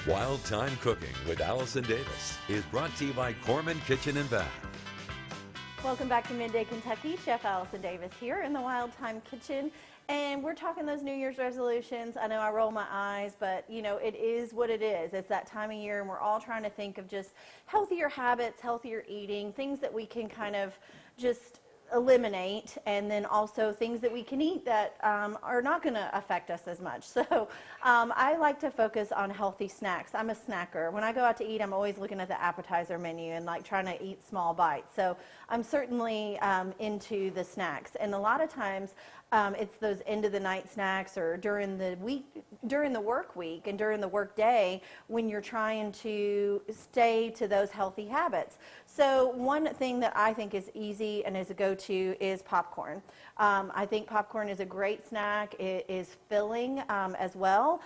Wild Time Cooking with Allison Davis is brought to you by Corman Kitchen and Bath. Welcome back to Midday Kentucky. Chef Allison Davis here in the Wild Time Kitchen. And we're talking those New Year's resolutions. I know I roll my eyes, but you know, it is what it is. It's that time of year and we're all trying to think of just healthier habits, healthier eating, things that we can kind of just eliminate, and then also things that we can eat that are not going to affect us as much. So I like to focus on healthy snacks. I'm a snacker. When I go out to eat, I'm always looking at the appetizer menu and like trying to eat small bites. So I'm certainly into the snacks, and a lot of times it's those end of the night snacks or during the week, during the work week and during the work day when you're trying to stay to those healthy habits. So one thing that I think is easy and is a go-to is popcorn. I think popcorn is a great snack. It is filling as well.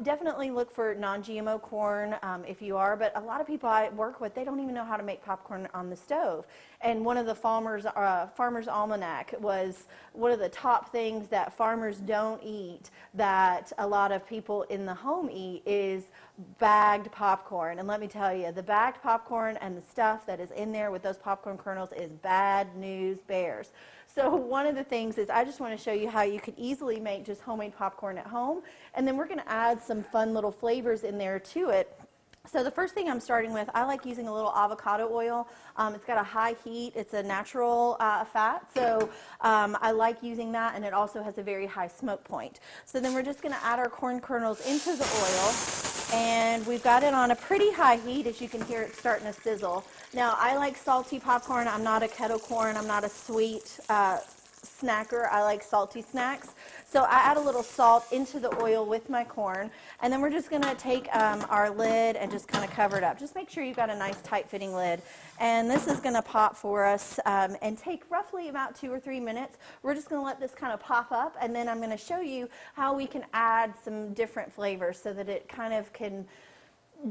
Definitely look for non-GMO corn if you are, but a lot of people I work with, they don't even know how to make popcorn on the stove. And one of the Farmer's Almanac was one of the top things that farmers don't eat that a lot of people in the home eat is bagged popcorn. And let me tell you, the bagged popcorn and the stuff that is in there with those popcorn kernels is bad news bears. So one of the things is I just want to show you how you could easily make just homemade popcorn at home. And then we're going to add some fun little flavors in there to it. So the first thing I'm starting with, I like using a little avocado oil. It's got a high heat. It's a natural fat, so I like using that, and it also has a very high smoke point. So then we're just going to add our corn kernels into the oil, and we've got it on a pretty high heat. As you can hear, it's starting to sizzle. Now, I like salty popcorn. I'm not a kettle corn. I'm not a sweet snacker. I like salty snacks. So I add a little salt into the oil with my corn, and then we're just going to take our lid and just kind of cover it up. Just make sure you've got a nice tight-fitting lid. And this is going to pop for us and take roughly about 2 or 3 minutes. We're just going to let this kind of pop up, and then I'm going to show you how we can add some different flavors so that it kind of can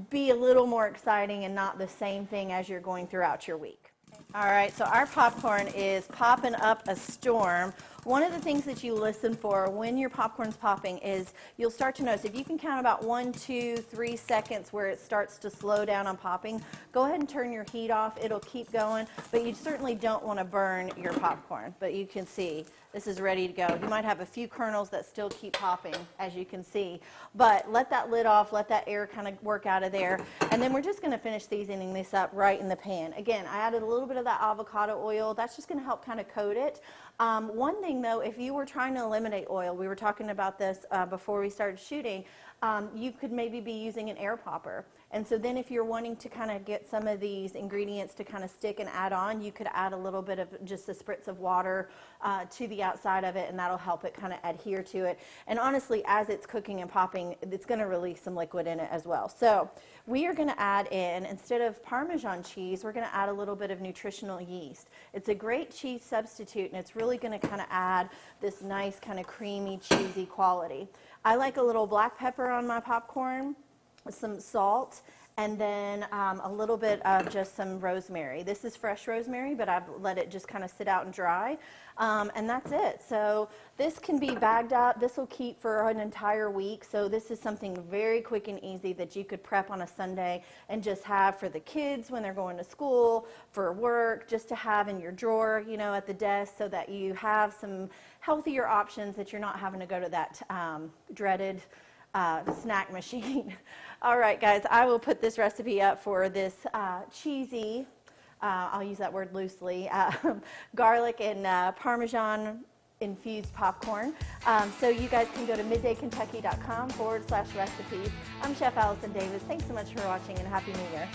be a little more exciting and not the same thing as you're going throughout your week. All right, so our popcorn is popping up a storm. One of the things that you listen for when your popcorn's popping is you'll start to notice if you can count about 1, 2, 3 seconds where it starts to slow down on popping, go ahead and turn your heat off. It'll keep going, but you certainly don't want to burn your popcorn. But you can see this is ready to go. You might have a few kernels that still keep popping, as you can see. But let that lid off, let that air kind of work out of there. And then we're just going to finish seasoning this up right in the pan. Again, I added a little bit of that avocado oil. That's just going to help kind of coat it. One thing, though, if you were trying to eliminate oil, we were talking about this before we started shooting, you could maybe be using an air popper. And so then if you're wanting to kind of get some of these ingredients to kind of stick and add on, you could add a little bit of just a spritz of water to the outside of it, and that'll help it kind of adhere to it. And honestly, as it's cooking and popping, it's going to release some liquid in it as well. So we are going to add in, instead of Parmesan cheese, we're going to add a little bit of nutritional yeast. It's a great cheese substitute, and it's really going to kind of add this nice kind of creamy, cheesy quality. I like a little black pepper on my popcorn, some salt, and then a little bit of just some rosemary. This is fresh rosemary, but I've let it just kind of sit out and dry, and that's it. So this can be bagged up. This will keep for an entire week, so this is something very quick and easy that you could prep on a Sunday and just have for the kids when they're going to school, for work, just to have in your drawer, you know, at the desk, so that you have some healthier options, that you're not having to go to that dreaded snack machine. All right, guys, I will put this recipe up for this cheesy, I'll use that word loosely, garlic and Parmesan infused popcorn. So you guys can go to middaykentucky.com/recipes. I'm Chef Allison Davis. Thanks so much for watching, and Happy New Year.